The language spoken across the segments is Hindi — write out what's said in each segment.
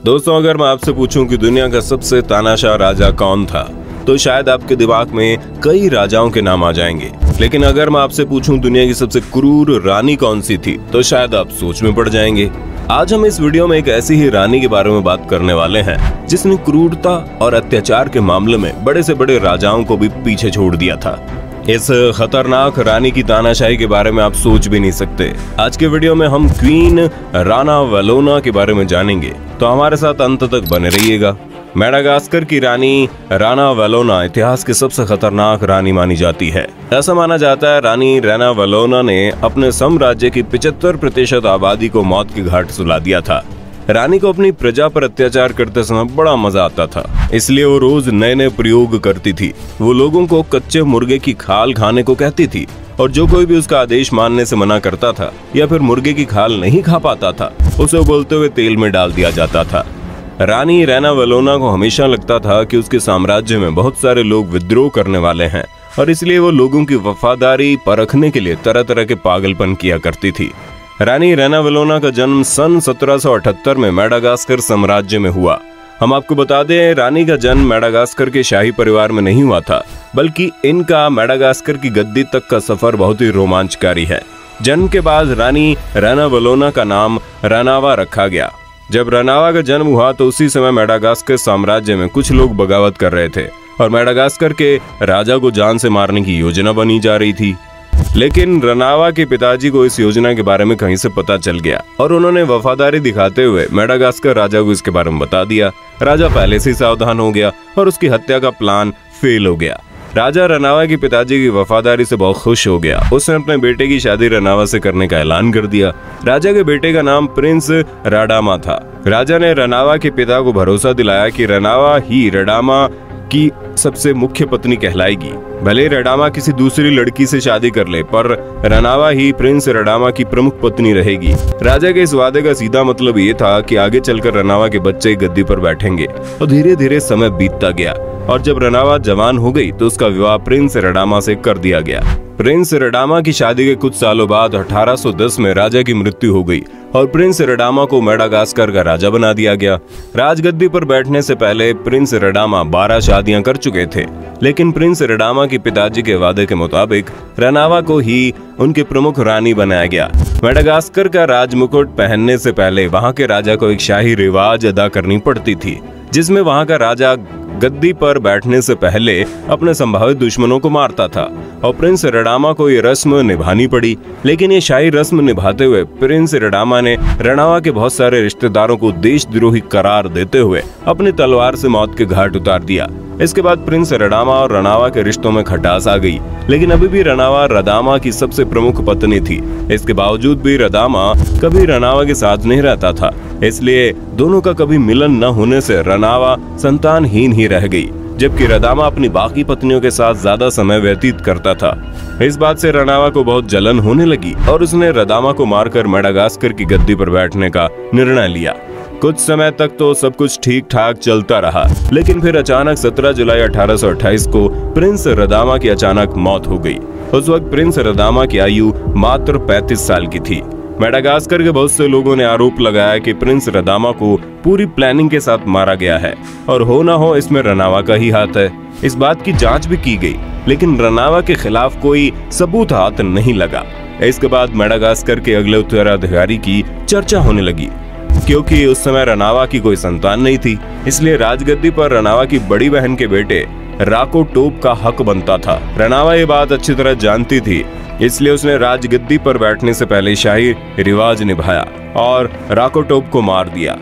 दोस्तों, अगर मैं आपसे पूछूं कि दुनिया का सबसे तानाशाह राजा कौन था, तो शायद आपके दिमाग में कई राजाओं के नाम आ जाएंगे। लेकिन अगर मैं आपसे पूछूं दुनिया की सबसे क्रूर रानी कौन सी थी, तो शायद आप सोच में पड़ जाएंगे। आज हम इस वीडियो में एक ऐसी ही रानी के बारे में बात करने वाले हैं जिसने क्रूरता और अत्याचार के मामले में बड़े से बड़े राजाओं को भी पीछे छोड़ दिया था। इस खतरनाक रानी की तानाशाही के बारे में आप सोच भी नहीं सकते। आज के वीडियो में हम क्वीन राना वेलोना के बारे में जानेंगे, तो हमारे साथ अंत तक बने रहिएगा। मेडागास्कर की रानी राना वेलोना इतिहास की सबसे खतरनाक रानी मानी जाती है। ऐसा माना जाता है रानी राना वेलोना ने अपने साम्राज्य की 75% आबादी को मौत के घाट सुला दिया था। रानी को अपनी प्रजा पर अत्याचार करते समय बड़ा मजा आता था, इसलिए वो रोज नए नए प्रयोग करती थी। वो लोगों को कच्चे मुर्गे की खाल खाने को कहती थी, और जो कोई भी उसका आदेश मानने से मना करता था या फिर मुर्गे की खाल नहीं खा पाता था, उसे बोलते हुए तेल में डाल दिया जाता था। रानी राना वेलोना को हमेशा लगता था कि उसके साम्राज्य में बहुत सारे लोग विद्रोह करने वाले हैं, और इसलिए वो लोगों की वफादारी परखने के लिए तरह तरह के पागलपन किया करती थी। रानी राना वेलोना का जन्म सन 1778 में मेडागास्कर साम्राज्य में हुआ। हम आपको बता दें, रानी का जन्म मेडागास्कर के शाही परिवार में नहीं हुआ था, बल्कि इनका मेडागास्कर की गद्दी तक का सफर बहुत ही रोमांचकारी है। जन्म के बाद रानी राना वेलोना का नाम रनावा रखा गया। जब रनावा का जन्म हुआ तो उसी समय मेडागास्कर साम्राज्य में कुछ लोग बगावत कर रहे थे और मेडागास्कर के राजा को जान से मारने की योजना बनी जा रही थी। लेकिन रनावा के पिताजी को इस योजना के बारे में कहीं से पता चल गया और उन्होंने वफादारी दिखाते हुए मेडागास्कर राजा को इसके बारे में बता दिया। राजा पहले से ही सावधान हो गया और उसकी हत्या का प्लान फेल हो गया। राजा रनावा के पिताजी की वफादारी से बहुत खुश हो गया। उसने अपने बेटे की शादी रनावा से करने का ऐलान कर दिया। राजा के बेटे का नाम प्रिंस रडामा था। राजा ने रनावा के पिता को भरोसा दिलाया कि रनावा ही रडामा की सबसे मुख्य पत्नी कहलाएगी। भले रडामा किसी दूसरी लड़की से शादी कर ले, पर रनावा ही प्रिंस रडामा की प्रमुख पत्नी रहेगी। राजा के इस वादे का सीधा मतलब ये था कि आगे चलकर रनावा के बच्चे गद्दी पर बैठेंगे। और धीरे धीरे समय बीतता गया और जब रनावा जवान हो गई तो उसका विवाह प्रिंस रडामा से कर दिया गया। प्रिंस रडामा की शादी के कुछ सालों बाद 1810 में राजा की मृत्यु हो गई और प्रिंस रडामा को मेडागास्कर का राजा बना दिया गया। राजगद्दी पर बैठने से पहले प्रिंस रडामा 12 शादियां कर चुके थे, लेकिन प्रिंस रडामा के पिताजी के वादे के मुताबिक रनावा को ही उनके प्रमुख रानी बनाया गया। मेडागास्कर का राजमुकुट पहनने से पहले वहां के राजा को एक शाही रिवाज अदा करनी पड़ती थी, जिसमें वहां का राजा गद्दी पर बैठने से पहले अपने संभावित दुश्मनों को मारता था और प्रिंस रडामा को ये रस्म निभानी पड़ी। लेकिन ये शाही रस्म निभाते हुए प्रिंस रडामा ने रनावा के बहुत सारे रिश्तेदारों को देशद्रोही करार देते हुए अपनी तलवार से मौत के घाट उतार दिया। इसके बाद प्रिंस रडामा और रनावा के रिश्तों में खटास आ गई, लेकिन अभी भी रनावा रदामा की सबसे प्रमुख पत्नी थी। इसके बावजूद भी रदामा कभी रनावा के साथ नहीं रहता था, इसलिए दोनों का कभी मिलन न होने से रनावा संतानहीन ही रह गई, जबकि रदामा अपनी बाकी पत्नियों के साथ ज्यादा समय व्यतीत करता था। इस बात से रनावा को बहुत जलन होने लगी और उसने रदामा को मारकर मेडागास्कर की गद्दी पर बैठने का निर्णय लिया। कुछ समय तक तो सब कुछ ठीक ठाक चलता रहा, लेकिन फिर अचानक 17 जुलाई 1828 को प्रिंस रदामा की अचानक मौत हो गई। उस वक्त प्रिंस रदामा की आयु मात्र 35 साल की थी। मेडागास्कर के बहुत से लोगों ने आरोप लगाया कि प्रिंस रदामा को पूरी प्लानिंग के साथ मारा गया है और हो ना हो इसमें रनावा का ही हाथ है। इस बात की जांच भी की गई, लेकिन रनावा के खिलाफ कोई सबूत हाथ नहीं लगा। इसके बाद मेडागास्कर के अगले उत्तराधिकारी की चर्चा होने लगी, क्योंकि उस समय रनावा की कोई संतान नहीं थी, इसलिए राजगद्दी पर रनावा की बड़ी बहन के बेटे राको टोप का हक बनता था। रनावा ये बात अच्छी तरह जानती थी, इसलिए उसने राजगद्दी पर बैठने से पहले शाही रिवाज निभाया और राको टोप को मार दिया,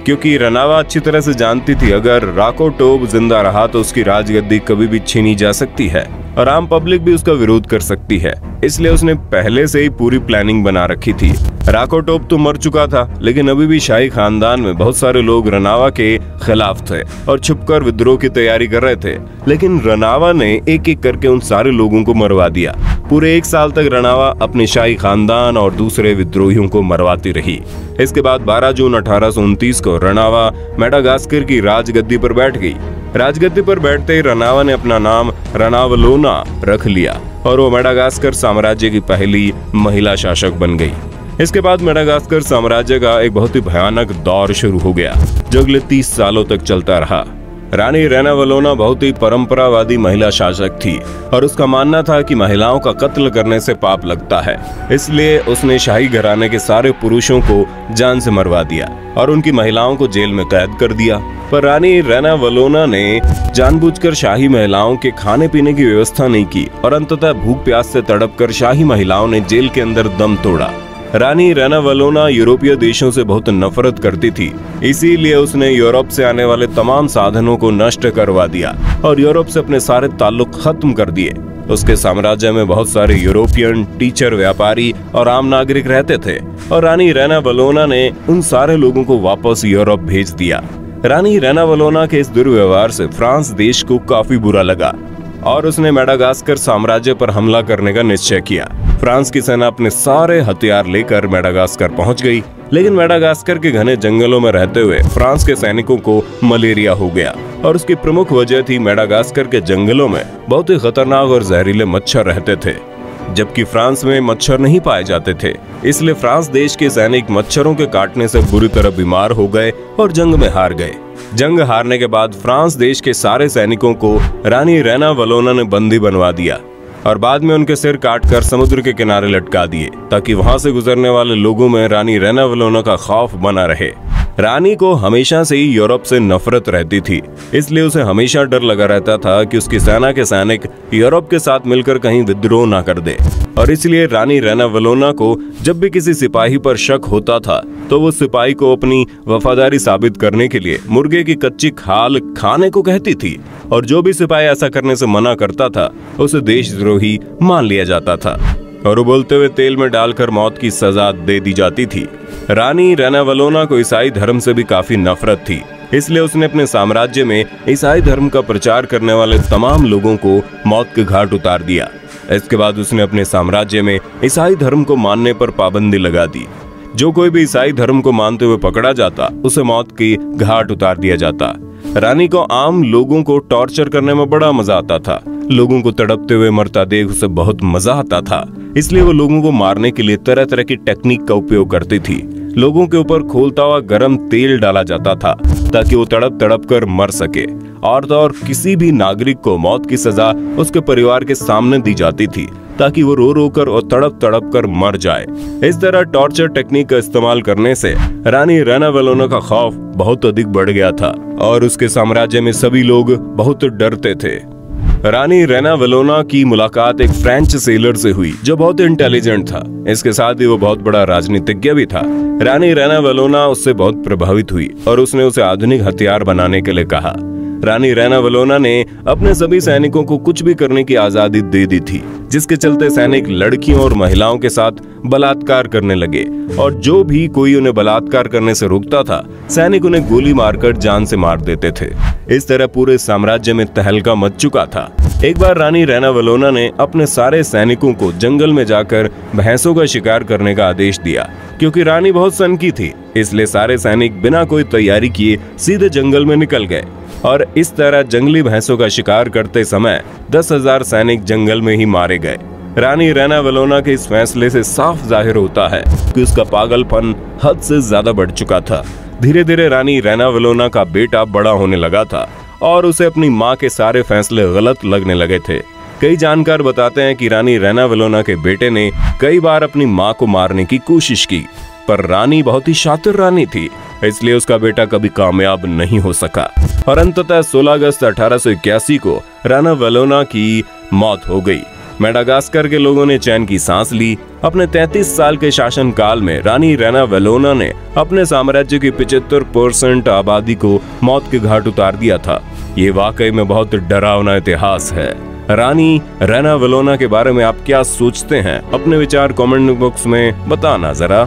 क्योंकि रनावा अच्छी तरह से जानती थी अगर राको टोप जिंदा रहा तो उसकी राजगद्दी कभी भी छीनी जा सकती है और आम पब्लिक भी उसका विरोध कर सकती है। इसलिए उसने पहले से ही पूरी प्लानिंग बना रखी थी। राको टोप तो मर चुका था, लेकिन अभी भी शाही खानदान में बहुत सारे लोग रनावा के खिलाफ थे और छुपकर विद्रोह की तैयारी कर रहे थे। लेकिन रनावा ने एक एक करके उन सारे लोगों को मरवा दिया। पूरे 1 साल तक रनावा अपने शाही खानदान और दूसरे विद्रोहियों को मरवाती रही। इसके बाद 12 जून 1829 को रनावा मेडागास्कर की राजगद्दी पर बैठ गई। राजगद्दी पर बैठते ही रनावा ने अपना नाम रानावेलोना रख लिया और वो मेडागास्कर साम्राज्य की पहली महिला शासक बन गई। इसके बाद मेडागास्कर साम्राज्य का एक बहुत ही भयानक दौर शुरू हो गया जो अगले 30 सालों तक चलता रहा। रानी रेनावलोना बहुत ही परंपरावादी महिला शासक थी और उसका मानना था कि महिलाओं का कत्ल करने से पाप लगता है, इसलिए उसने शाही घराने के सारे पुरुषों को जान से मरवा दिया और उनकी महिलाओं को जेल में कैद कर दिया। पर रानी रेनावलोना ने जानबूझकर शाही महिलाओं के खाने पीने की व्यवस्था नहीं की और अंततः भूख प्यास से तड़पकर शाही महिलाओं ने जेल के अंदर दम तोड़ा। रानी रेनावलोना यूरोपीय देशों से बहुत नफरत करती थी, इसीलिए उसने यूरोप से आने वाले तमाम साधनों को नष्ट करवा दिया और यूरोप से अपने सारे ताल्लुक खत्म कर दिए। उसके साम्राज्य में बहुत सारे यूरोपियन, टीचर, व्यापारी और आम नागरिक रहते थे और रानी रेनावलोना ने उन सारे लोगों को वापस यूरोप भेज दिया। रानी रेनावलोना के इस दुर्व्यवहार से फ्रांस देश को काफी बुरा लगा और उसने मेडागास्कर साम्राज्य पर हमला करने का निश्चय किया। फ्रांस की सेना अपने सारे हथियार लेकर मेडागास्कर पहुंच गई, लेकिन मेडागास्कर के घने जंगलों में रहते हुए फ्रांस के सैनिकों को मलेरिया हो गया और उसकी प्रमुख वजह थी मेडागास्कर के जंगलों में बहुत ही खतरनाक और जहरीले मच्छर रहते थे, जबकि फ्रांस में मच्छर नहीं पाए जाते थे। इसलिए फ्रांस देश के सैनिक मच्छरों के काटने से बुरी तरह बीमार हो गए और जंग में हार गए। जंग हारने के बाद फ्रांस देश के सारे सैनिकों को रानी रेनावलोना ने बंदी बनवा दिया और बाद में उनके सिर काटकर समुद्र के किनारे लटका दिए ताकि वहां से गुजरने वाले लोगों में रानी रेनावलोना का खौफ बना रहे। रानी को हमेशा से ही यूरोप से नफरत रहती थी, इसलिए उसे हमेशा डर लगा रहता था कि उसकी सेना के सैनिक यूरोप के साथ मिलकर कहीं विद्रोह ना कर दे और इसलिए रानी रेनावलोना को जब भी किसी सिपाही पर शक होता था तो वो सिपाही को अपनी वफादारी साबित करने के लिए मुर्गे की कच्ची खाल खाने को कहती थी और जो भी सिपाही ऐसा करने से मना करता था उसे देशद्रोही मान लिया जाता था और उबलते हुए तेल में डालकर मौत की सजा दे दी जाती थी। रानी रेनावलोना को ईसाई धर्म से भी काफी नफरत थी, इसलिए उसने अपने साम्राज्य में ईसाई धर्म का प्रचार करने वाले तमाम लोगों को मौत के घाट उतार दिया। इसके बाद उसने अपने साम्राज्य में ईसाई धर्म को मानने पर पाबंदी लगा दी। जो कोई भी ईसाई धर्म को मानते हुए पकड़ा जाता उसे मौत की घाट उतार दिया जाता। रानी को आम लोगों को टॉर्चर करने में बड़ा मजा आता था। लोगों को तड़पते हुए मरता देख उसे बहुत मजा आता था, इसलिए वो लोगों को मारने के लिए तरह तरह की टेक्निक का उपयोग करती थी। लोगों के ऊपर खोलता हुआ गर्म तेल डाला जाता था ताकि वो तड़प तड़प कर मर सके और तो और किसी भी नागरिक को मौत की सजा उसके परिवार के सामने दी जाती थी ताकि वो रो रो कर और तड़प तड़प कर मर जाए। इस तरह टॉर्चर टेक्निक का इस्तेमाल करने से रानी रेनावलोना का खौफ बहुत अधिक बढ़ गया था और उसके साम्राज्य में सभी लोग बहुत डरते थे। रानी रेनावलोना की मुलाकात एक फ्रेंच सेलर से हुई जो बहुत इंटेलिजेंट था। इसके साथ ही वो बहुत बड़ा राजनीतिज्ञ भी था। रानी रेनावलोना उससे बहुत प्रभावित हुई और उसने उसे आधुनिक हथियार बनाने के लिए कहा। रानी रेनावलोना ने अपने सभी सैनिकों को कुछ भी करने की आजादी दे दी थी, जिसके चलते सैनिक लड़कियों और महिलाओं के साथ बलात्कार करने लगे और जो भी कोई उन्हें बलात्कार करने से रोकता था सैनिक उन्हें गोली मारकर जान से मार देते थे। इस तरह पूरे साम्राज्य में तहलका मच चुका था। एक बार रानी रेनावलोना ने अपने सारे सैनिकों को जंगल में जाकर भैंसों का शिकार करने का आदेश दिया। क्योंकि रानी बहुत सनकी थी, इसलिए सारे सैनिक बिना कोई तैयारी किए सीधे जंगल में निकल गए और इस तरह जंगली भैंसों का शिकार करते समय 10,000 सैनिक जंगल में ही मारे गए। रानी रेनावलोना के इस फैसले से साफ जाहिर होता है कि उसका पागलपन हद से ज्यादा बढ़ चुका था। धीरे धीरे रानी रेनावलोना का बेटा बड़ा होने लगा था और उसे अपनी माँ के सारे फैसले गलत लगने लगे थे। कई जानकार बताते हैं कि रानी रेनावलोना के बेटे ने कई बार अपनी माँ को मारने की कोशिश की, पर रानी बहुत ही शातिर रानी थी, इसलिए उसका बेटा कभी कामयाब नहीं हो सका और अंततः 16 अगस्त 1881 को रेनावलोना की मौत हो गई। मेडागास्कर के लोगों ने चैन की सांस ली। अपने 33 साल के शासनकाल में रानी रेनावलोना ने अपने साम्राज्य की 75% आबादी को मौत के घाट उतार दिया था। ये वाकई में बहुत डरावना इतिहास है। रानी रेनावलोना के बारे में आप क्या सोचते हैं? अपने विचार कमेंट बॉक्स में बताना जरा।